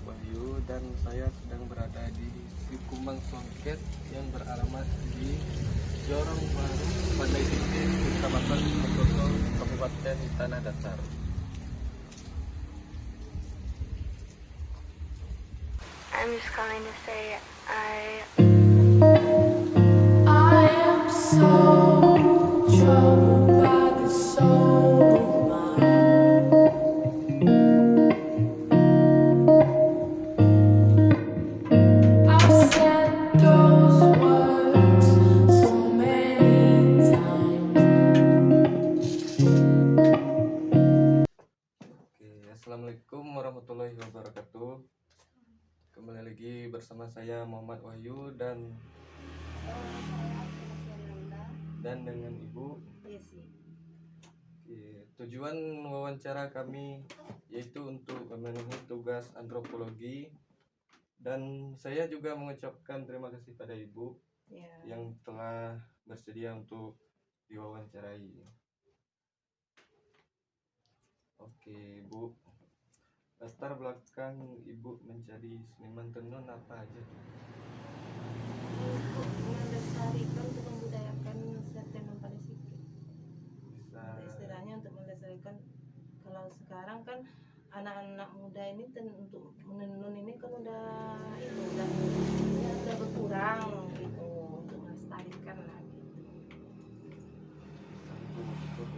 Wahyu dan saya sedang berada di Sikumang Songket yang beralamat di Jorong Baru, Pandai Singkil, Kecamatan Mojokerto, Kabupaten Tanah Datar. I'm just calling to say I am so troubled by the soul of mine. I've said those words so many times. Oke, Assalamualaikum warahmatullahi wabarakatuh. Kembali lagi bersama saya Muhammad Wahyu dan dengan Ibu. Oke, tujuan wawancara kami yaitu untuk memenuhi tugas antropologi, dan saya juga mengucapkan terima kasih pada Ibu yang telah bersedia untuk diwawancarai. Oke, Bu, latar belakang Ibu menjadi seniman tenun apa aja tuh? Untuk melestarikan, untuk membudayakan tenun Pandai Singkil. Bisa Istilahnya untuk melestarikan. Kalau sekarang kan anak-anak muda ini untuk menenun ini kan udah berkurang gitu, untuk melestarikan lah gitu. untuk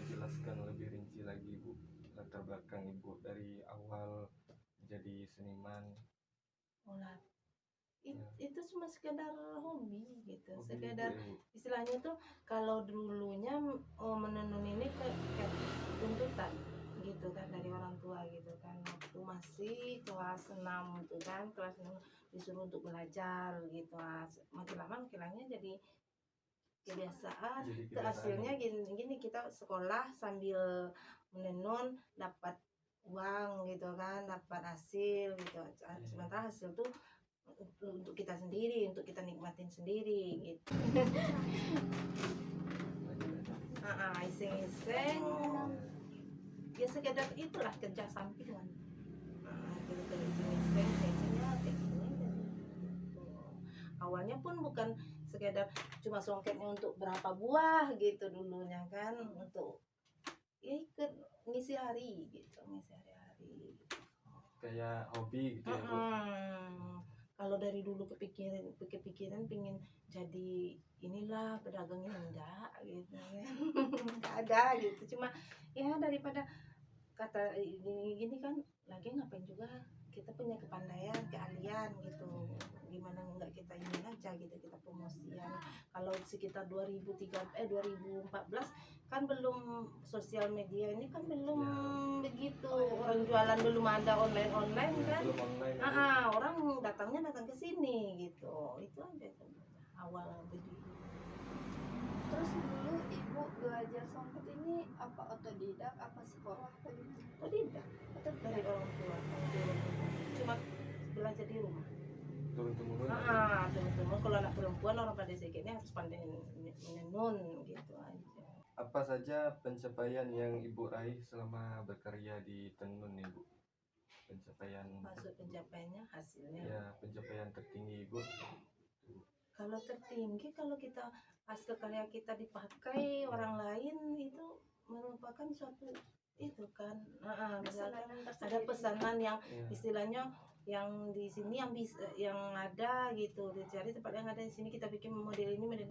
jelaskan lebih rinci lagi, Bu, latar belakang Ibu dari awal jadi seniman. Itu cuma sekedar hobi gitu, Hobi sekedar Ibu, ya, Bu? istilahnya tuh kalau dulunya menenun ini kayak tuntutan gitu kan dari orang tua gitu kan, waktu masih kelas 6 gitu kan, kelas 6 disuruh untuk belajar gitu, makin lama makin lama jadi kebiasaan. Hasilnya gini kita sekolah sambil menenun dapat uang gitu kan, dapat hasil gitu. Sementara hasil tuh untuk kita sendiri, untuk kita nikmatin sendiri gitu. Iseng-iseng ya, sekedar itulah kerja sampingan. Kita iseng-isengnya kayak gini gitu. Awalnya pun bukan sekedar cuma songketnya untuk berapa buah gitu dulunya kan, untuk ya ikut ngisi hari gitu, ngisi hari-hari kayak hobi gitu ya, Bu? Kalau dari dulu kepikiran pingin jadi inilah pedagang ini enggak gitu ya. Enggak ada gitu, cuma ya daripada kata gini kan, lagi ngapain juga, kita punya kepandaian, keahlian gitu, gimana enggak kita ini aja gitu, kita promosian. Kalau sekitar 2014 kan belum sosial media ini kan belum begitu, orang jualan belum ada online kan, Belum online, orang datang ke sini gitu, itu aja awal berdiri. Terus dulu ibu belajar songket ini apa otodidak, apa sekolah begitu? Otodidak, dari orang tua, cuma belajar di rumah. Turun-temurun. Turun-temurun. Kalau anak perempuan orang pada sikitnya harus pandai menenun gitu aja. Apa saja pencapaian yang Ibu raih selama berkarya di tenun, Ibu? Maksud pencapaiannya, hasilnya? Ya, pencapaian tertinggi Ibu. Kalau tertinggi, kalau kita hasil karya kita dipakai orang lain, itu merupakan suatu itu kan, ada pesanan yang istilahnya yang di sini yang bisa, yang ada gitu, dicari tempat yang ada di sini, kita bikin model ini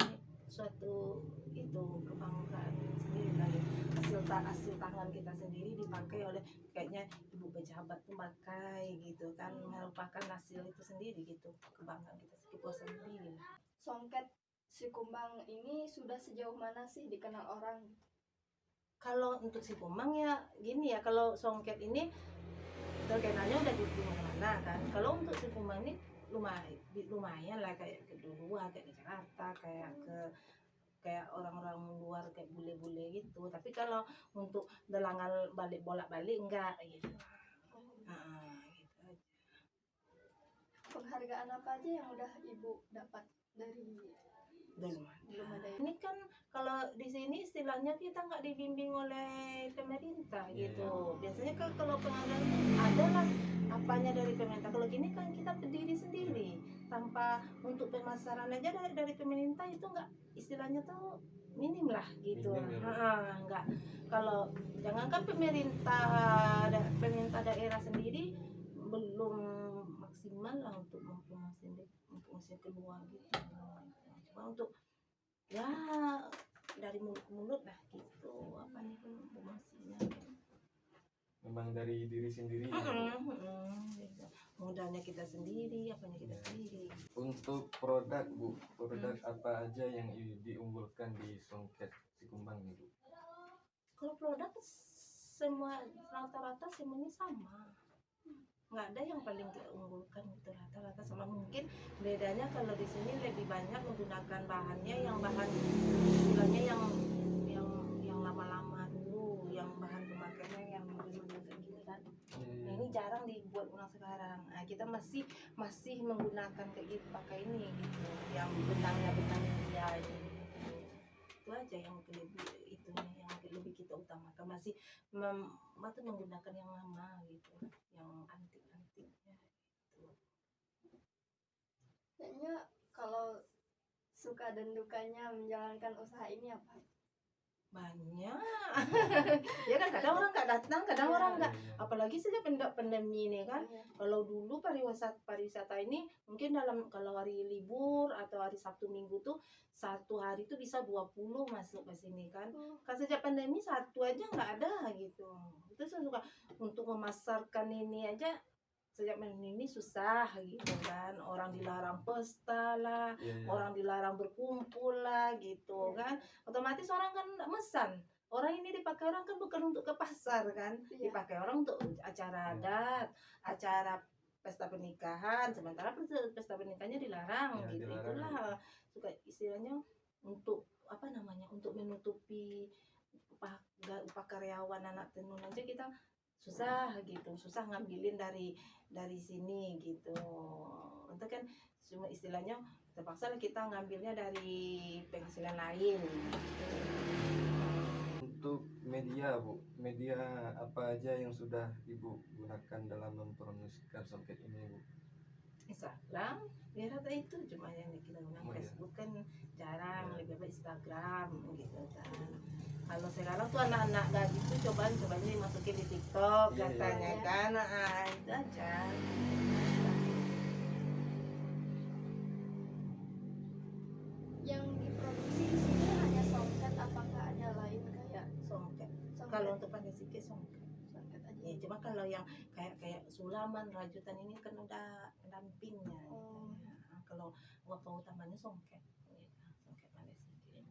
suatu itu kebanggaan sendiri lagi, hasil tangan kita sendiri dipakai oleh kayaknya ibu pejabat tuh pakai gitu kan, merupakan hasil itu sendiri gitu, kebanggaan kita, kepuasan sendiri. Songket Sikumbang ini sudah sejauh mana sih dikenal orang? Kalau untuk Sikumang ya gini ya, kalau songket ini terkenalnya udah di mana-mana kan. Kalau untuk Sikumang ini lumayan lah, kayak ke luar, kayak ke Jakarta, kayak orang-orang luar, kayak bule-bule gitu. Tapi kalau untuk delangan bolak-balik enggak gitu. Gitu aja. Penghargaan apa aja yang udah ibu dapat dari Belum ada yang Ini kan kalau di sini istilahnya kita nggak dibimbing oleh pemerintah gitu. Biasanya kan kalau pengadaan ada lah apanya dari pemerintah. Kalau gini kan kita berdiri sendiri tanpa untuk pemasaran aja dari pemerintah itu nggak istilahnya tuh minim lah gitu. Minim ya, Bu. Nggak. Kalau jangankan pemerintah daerah sendiri belum maksimal lah untuk mempromosi keluar gitu. Cuma untuk ya dari mulut ke mulut lah gitu apanya promosinya Memang dari diri sendiri ya, Bu. gitu. Modalnya kita sendiri apanya kita sendiri. Untuk produk Bu, produk apa aja yang diunggulkan di Songket Sikumbang nih Bu? Kalau produk semua rata-rata semuanya sama, nggak ada yang paling diunggulkan gitu, rata-rata sama. Mungkin bedanya kalau di sini lebih banyak menggunakan bahannya yang bahan istilahnya yang lama-lama dulu, yang bahan pemakaiannya yang model-model kayak gini kan. Nah, ini jarang dibuat ulang sekarang. Nah, kita masih menggunakan kayak gitu, pakai ini gitu, yang benangnya dia itu aja yang lebih itu yang lebih kita utamakan, masih menggunakan yang lama gitu, yang antik-antiknya gitu. kayaknya kalau suka dan dukanya menjalankan usaha ini apa? Banyak ya kan, kadang orang nggak datang, kadang orang nggak, apalagi sejak pandemi ini kan. Iya. Kalau dulu pariwisata ini mungkin kalau hari libur atau hari Sabtu Minggu tuh satu hari tuh bisa 20 masuk ke sini kan. Kan sejak pandemi satu aja nggak ada gitu. Itu saya suka untuk memasarkan ini aja sejak pandemi ini susah gitu kan. Orang dilarang pesta lah, orang dilarang berkumpul lah gitu kan. Otomatis orang kan nggak mesan. Orang ini dipakai orang kan bukan untuk ke pasar kan, dipakai orang untuk acara adat, acara pesta pernikahan. Sementara pesta pernikahannya dilarang gitu. Dilarang. Itulah suka istilahnya untuk apa namanya, untuk menutupi upah karyawan anak tenun aja kita susah gitu, susah ngambilin dari sini gitu. Itu kan cuma istilahnya terpaksa kita ngambilnya dari penghasilan lain. Untuk media Bu, media apa aja yang sudah Ibu gunakan dalam mempromosikan Songket ini Bu? Instagram, biar apa itu cuma yang kita gunakan. Facebook kan jarang, lebih baik Instagram gitu kan. Kalau sekarang tuh anak-anak gadis tuh cobanya dimasukin di TikTok katanya kan, itu aja. Yang diproduksi di sini hanya Songket, apakah ada lain kayak Songket. Kalau untuk pandai sikit Songket aja. Ya, cuma kalau yang kayak sulaman, rajutan ini kan udah pendampingnya. Kalau bapak utamanya Songket. Songket pandai sikit.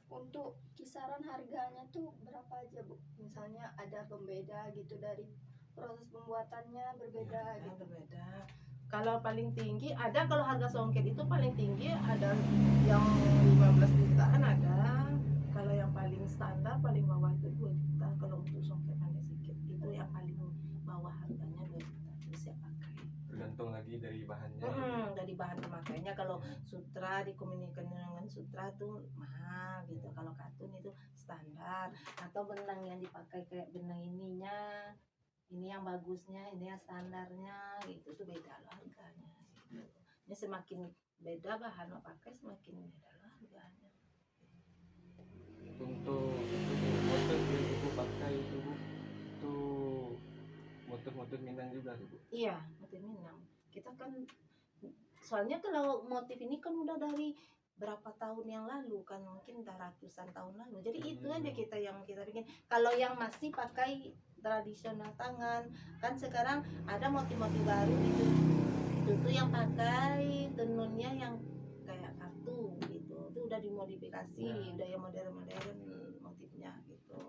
Untuk kisaran harganya tuh berapa aja Bu? Misalnya ada pembeda gitu dari proses pembuatannya berbeda gitu. Berbeda. Kalau paling tinggi ada, kalau harga Songket itu paling tinggi ada yang 15 jutaan ada. Kalau yang paling standar paling bawah itu 2 juta. Kalau untuk Songket pandai sikit itu yang paling bawah harganya 2 juta. Itu siap pakai. Tergantung lagi dari bahannya. Dari bahan pemakaiannya. Kalau sutra dikombinasikan dengan sutra tuh mahal gitu. Kalau katun itu standar. Atau benang yang dipakai kayak benang ininya, ini yang bagusnya, ini yang standarnya gitu, itu beda loh harganya gitu. Ini semakin beda bahan lo pakai semakin beda loh harganya. Untuk motif yang Ibu pakai itu Bu, itu motif-motif Minang juga tuh Bu? Iya, motif Minang. Kita kan soalnya kalau motif ini kan udah dari berapa tahun yang lalu kan, mungkin udah ratusan tahun lalu. Jadi itu aja yang kita bikin. Kalau yang masih pakai tradisional tangan, kan sekarang ada motif-motif baru gitu. Itu tuh yang pakai tenunnya yang kayak kartu gitu. Itu udah dimodifikasi, udah yang modern-modern motifnya gitu.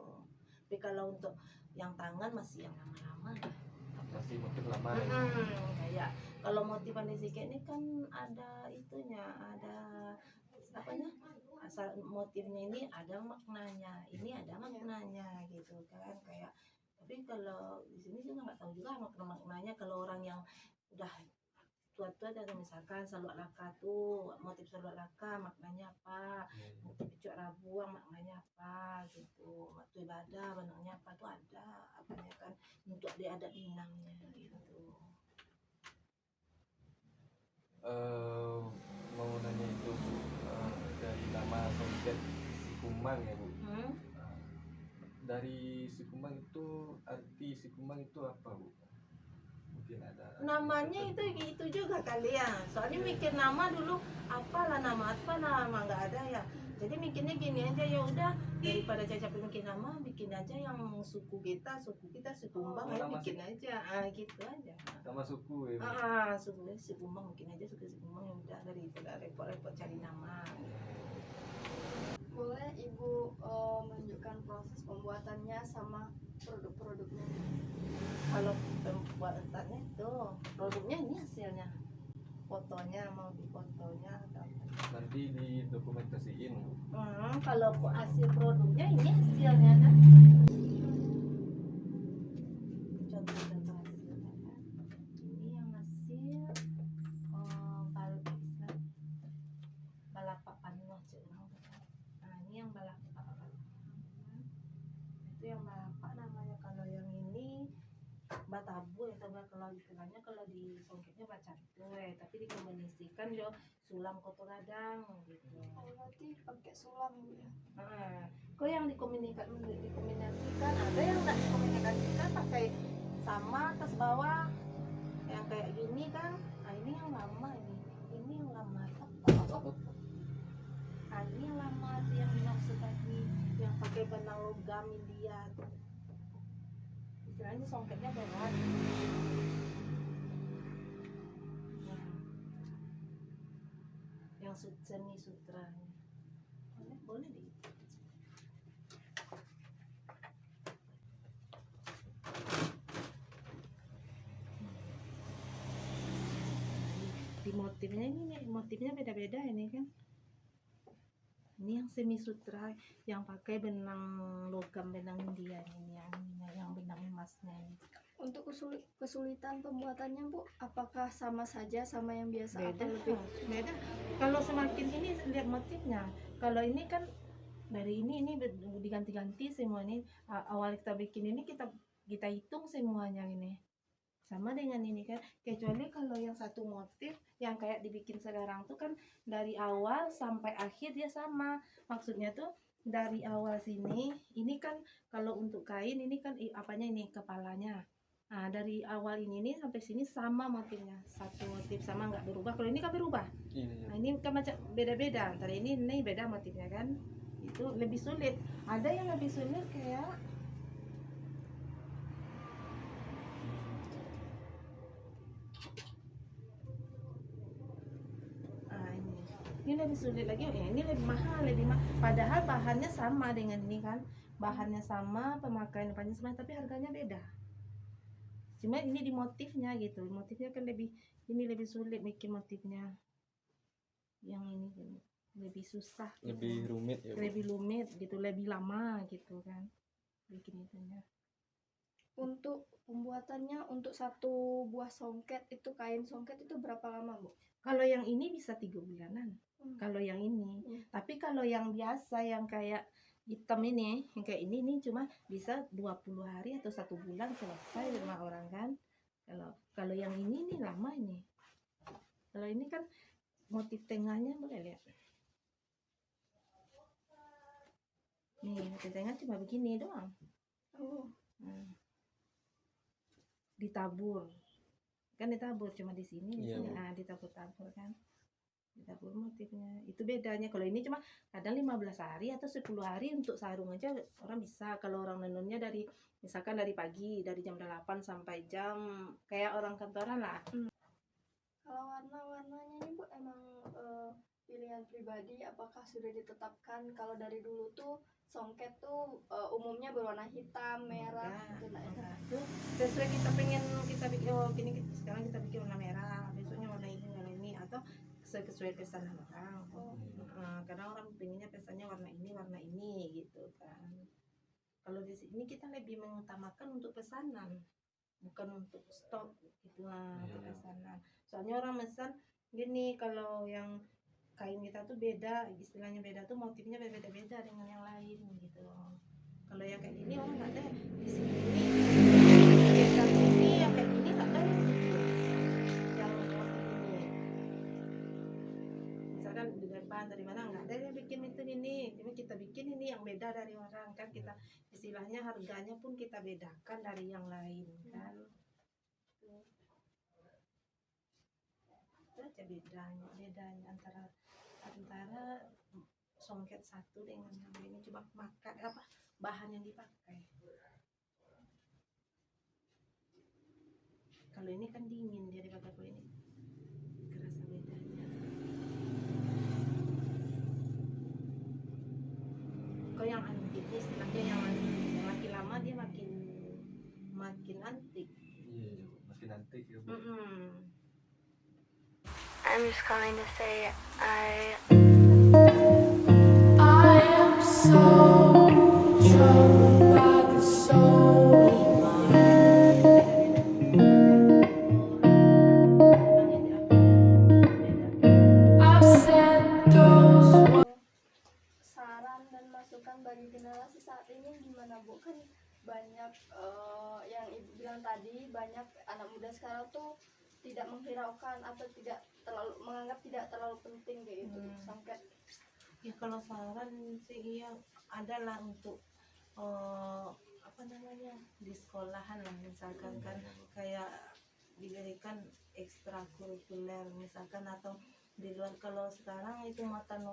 Tapi kalau untuk yang tangan masih yang lama-lama. Masih motif lama. Kayak kalau motif pandai sikit ini kan ada itunya, ada apanya, asal motifnya ini ada maknanya, ini ada maknanya gitu kan. Kayak tapi kalau di sini juga nggak tahu juga maknanya. Kalau orang yang udah tua-tua dari misalkan salwak laka tuh, motif salwak laka maknanya apa, motif picuk rabuang maknanya apa gitu, waktu ibadah maknanya apa tuh ada apanya kan untuk di adat Minangnya gitu. Mau nanya itu Bu, dari nama songket Sikumang ya Bu. Dari Sikumang itu arti Sikumang itu apa Bu? Mungkin ada Namanya itu juga kali ya, soalnya mikir nama dulu apalah nama nggak ada ya, jadi mikirnya gini aja, ya udah daripada Caca bikin nama bikin aja yang suku kita Sikumbang, ayo nama bikin aja gitu aja. sama suku ya Bu? Suku Sikumbang bikin aja suku Sikumbang, ya udah daripada repot-repot cari nama. Boleh Ibu menunjukkan proses pembuatannya sama produk-produknya? Kalau pembuatannya tuh produknya ini hasilnya, fotonya mau di fotonya atau apa. Nanti didokumentasiin Bu. Kalau hasil produknya ini hasilnya kan, contoh-contoh hasilnya kan, ini yang hasil balapak panuh cenah. Nah ini yang balapak, itu yang balapak namanya. Kalau yang ini batabu ya, kalau istilahnya kalau di songketnya bacantue, tapi dikombinasikan yo sulam koto gadang gitu. Berarti pakai sulam Bu ya? Kok yang dikombinasikan, ada yang nggak dikombinasikan pakai sama atas bawah yang kayak gini kan. Ini yang lama, ini yang lama ini yang lama yang dimaksud tadi, yang pakai benang logam India tuh. Istilahnya songketnya berat. Yang semi sutra boleh di motifnya ini nih, motifnya beda-beda ini kan. Ini yang semi sutra yang pakai benang logam, benang India ini, yang benang emasnya ini. Untuk kesulitan pembuatannya Bu, apakah sama saja sama yang biasa? Beda, atau lebih beda. Kalau semakin ini lihat motifnya. Kalau ini kan dari ini diganti-ganti semua ini. Awal kita bikin ini kita hitung semuanya ini. Sama dengan ini kan, kecuali kalau yang satu motif yang kayak dibikin sekarang tuh kan dari awal sampai akhir dia sama. Maksudnya tuh dari awal sini, ini kan kalau untuk kain ini kan apanya ini kepalanya. Nah dari awal ini nih sampai sini sama motifnya, satu motif sama nggak berubah. Kalau ini kan berubah. Nah ini kan macam beda-beda, antara ini beda motifnya kan, itu lebih sulit. Ada yang lebih sulit kayak ini lebih sulit lagi, ini lebih mahal, padahal bahannya sama dengan ini kan, bahannya sama, pemakaian depannya sama, tapi harganya beda. Cuma ini di motifnya gitu, motifnya kan lebih sulit bikin motifnya. Yang ini lebih susah gitu. Lebih rumit ya Bu? Lebih rumit gitu, lebih lama gitu kan bikin itunya. untuk pembuatannya, untuk satu buah songket itu, kain songket itu berapa lama Bu? Kalau yang ini bisa 3 bulanan. Kalau yang ini, tapi kalau yang biasa yang kayak hitam ini, yang kayak ini cuma bisa 20 hari atau 1 bulan selesai sama orang kan. Kalau yang ini nih lama ini. Kalau ini kan motif tengahnya boleh lihat. Nih motif tengah cuma begini doang. Ditabur. Kan ditabur cuma di sini, ditabur-tabur kan. Ditabur motifnya. Itu bedanya. Kalau ini cuma kadang 15 hari atau 10 hari untuk sarung aja orang bisa. Kalau orang nenunnya dari misalkan dari pagi, dari jam 8 sampai jam kayak orang kantoran lah. Kalau warna-warnanya ini Bu emang pilihan pribadi, apakah sudah ditetapkan? Kalau dari dulu tuh songket tuh umumnya berwarna hitam, merah, Itu sesuai kita pengen kita bikin, sekarang kita bikin warna merah, besoknya warna ini atau sesuai pesanan orang. Kadang orang pengennya pesannya warna ini gitu kan. Kalau di sini kita lebih mengutamakan untuk pesanan. bukan untuk stok gitu lah untuk Iya. pesanan. Soalnya orang pesan gini, kalau yang kain kita tuh beda, istilahnya beda tuh motifnya beda-beda dengan yang lain gitu. Kalau yang kayak gini orang nggak ada di sini yang ini yang kayak gini nggak ada yang gitu. Yang motif ini misalkan dari bahan dari mana nggak ada yang bikin itu ini, cuma kita bikin ini yang beda dari orang kan, kita istilahnya harganya pun kita bedakan dari yang lain kan. Itu aja bedanya antara songket satu dengan yang lainnya, coba makan apa bahan yang dipakai. Kalau ini kan dingin daripada kalau ini kerasa bedanya. Kalau yang antik istilahnya yang makin lama dia makin antik. Iya, makin antik ya Bu. I'm just calling to say I am so troubled by the soul of mine. I've said those Saran dan masukan bagi generasi saat ini gimana Bu? Kan banyak yang Ibu bilang tadi, banyak anak muda sekarang tuh tidak menghiraukan atau tidak terlalu menganggap tidak terlalu penting kayak gitu songket. Ya kalau saran sih iya adalah untuk apa namanya di sekolahan lah misalkan kan kayak diberikan ekstrakurikuler misalkan, atau di luar. Kalau sekarang itu muatan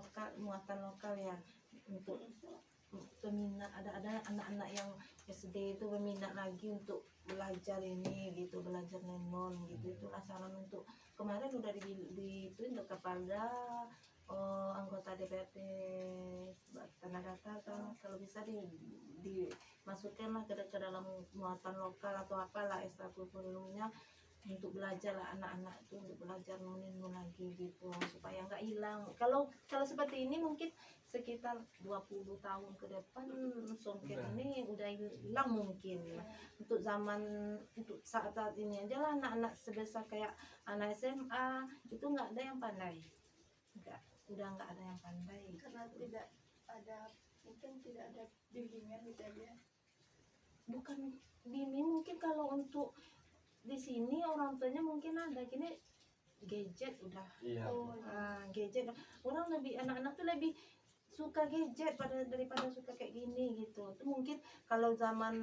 lokal ya, untuk peminat, ada anak-anak yang SD itu berminat lagi untuk belajar ini gitu, belajar nenon gitu. Itu saran untuk kemarin udah dituin kepada anggota DPRD Tanah Datar kan, kalau bisa dimasukkanlah ke dalam muatan lokal atau apalah ekstrakurikulernya untuk belajar lah anak-anak itu, untuk belajar nenon lagi gitu supaya nggak hilang. Kalau seperti ini mungkin sekitar 20 tahun ke depan songket ini udah hilang mungkin. Untuk saat ini aja lah anak-anak sebesar kayak anak SMA itu nggak ada yang pandai, udah nggak ada yang pandai Karena tidak ada, mungkin tidak ada bimbingan gitu ya. bukan bimbing mungkin. Kalau untuk di sini orang tuanya mungkin ada gini gadget udah. Iya. Gadget orang lebih, anak-anak tuh lebih suka gadget daripada suka kayak gini gitu. Itu mungkin kalau zaman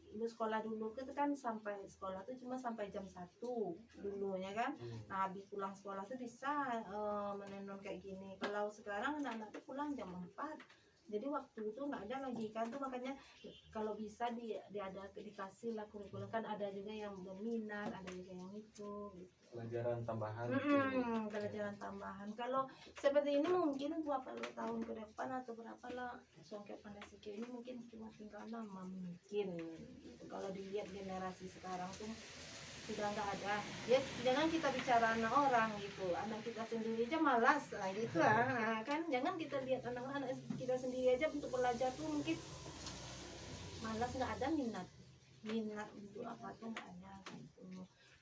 ibu sekolah dulu itu kan sampai sekolah tuh cuma sampai jam 1 dulunya kan. Nah habis pulang sekolah tuh bisa menenun kayak gini. Kalau sekarang anak-anak tuh pulang jam 4, jadi waktu itu nggak ada lagi kan. Tuh makanya kalau bisa dikasih lah kurikulum kan, ada juga yang berminat, ada juga yang itu gitu. Pelajaran tambahan. Pelajaran tambahan. Kalau seperti ini mungkin 20 tahun ke depan atau berapa lah songket pandai sike ini mungkin cuma tinggal nama mungkin gitu. Kalau dilihat generasi sekarang tuh sudah nggak ada ya. Jangan kita bicara anak orang gitu, anak kita sendiri aja malas gitu lah kan. Jangan kita lihat anak-anak kita sendiri aja untuk belajar tuh mungkin malas, nggak ada minat untuk apa tuh nggak ada gitu.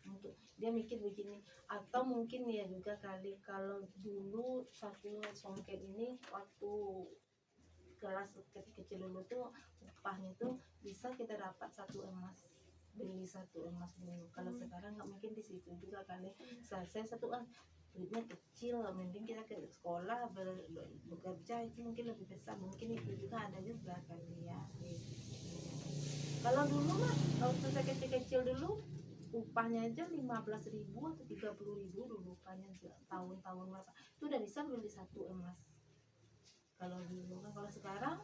Untuk dia mikir begini, atau mungkin ya juga kali kalau dulu satu songket ini waktu kelas kecil dulu tuh upahnya tuh bisa kita dapat 1 emas, beli 1 emas dulu. Kalau sekarang nggak mungkin di situ juga kali. Saya duitnya kecil, mending kita ke sekolah bekerja itu mungkin lebih besar, mungkin itu juga ada juga kali ya. Kalau dulu mah waktu saya kecil dulu upahnya aja 15.000 atau 30.000 dulu upahnya tahun-tahun masa itu udah bisa beli 1 emas. Kalau dulu kan, kalau sekarang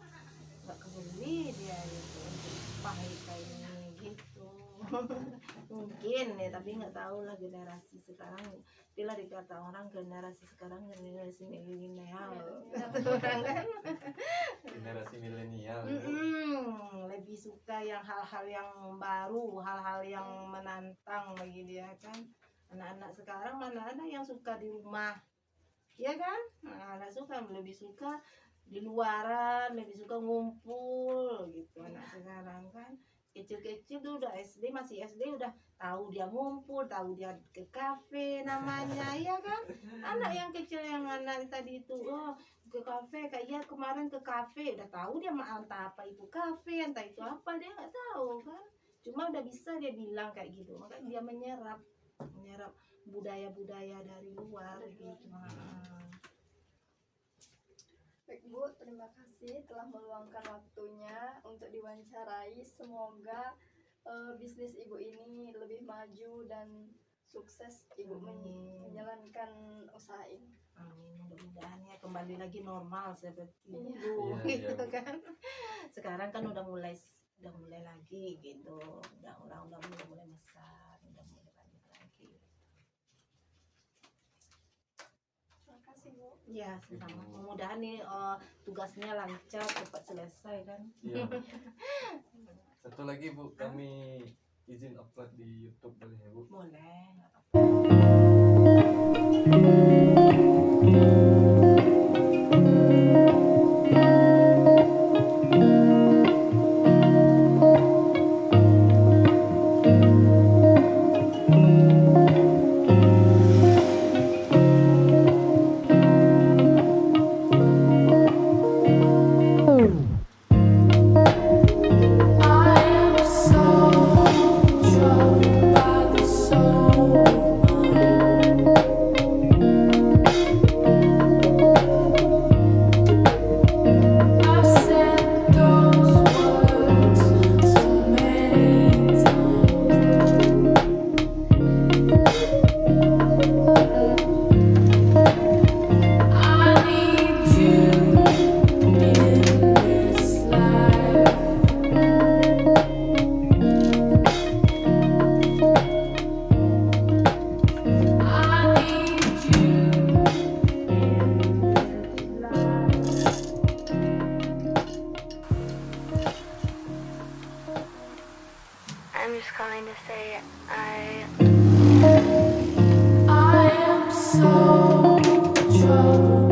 nggak kebeli dia gitu untuk pahit kayak ini gitu. Mungkin ya, tapi nggak tahu lah generasi sekarang. Bila dikata orang generasi sekarang generasi milenial orang kan Generasi milenial. lebih suka yang hal-hal yang baru, hal-hal yang menantang bagi dia kan. Anak-anak sekarang mana ada yang suka di rumah, ya kan? Nah, anak suka, lebih suka di luaran, lebih suka ngumpul gitu anak sekarang kan. kecil-kecil tuh udah SD, masih SD udah tahu dia ngumpul, tahu dia ke kafe namanya, ya kan? Anak yang kecil yang anak tadi itu, oh ke kafe, kayak ya kemarin ke kafe, udah tahu dia mau entah apa itu kafe, entah itu apa, dia nggak tahu kan? Cuma udah bisa dia bilang kayak gitu, makanya dia menyerap budaya-budaya dari luar gitu. Baik Bu, terima kasih telah meluangkan waktunya untuk diwawancarai. Semoga bisnis Ibu ini lebih maju dan sukses Ibu menjalankan usaha ini. Amin, mudah-mudahan ya kembali lagi normal seperti Iya. dulu Iya, gitu iya. kan. Sekarang kan udah mulai lagi gitu. Udah mulai besar, udah mulai banyak lagi. Terima kasih Bu. Ya, sama. Mudah-mudahan nih tugasnya lancar, cepat selesai kan. Iya. Satu lagi Bu, kami izin upload di YouTube boleh ya Bu? Boleh. Nggak apa-apa. I am so troubled by the soul of mine. I've said those words so many times. I need you in this life. I need you in life. I'm just calling to say I I am so troubled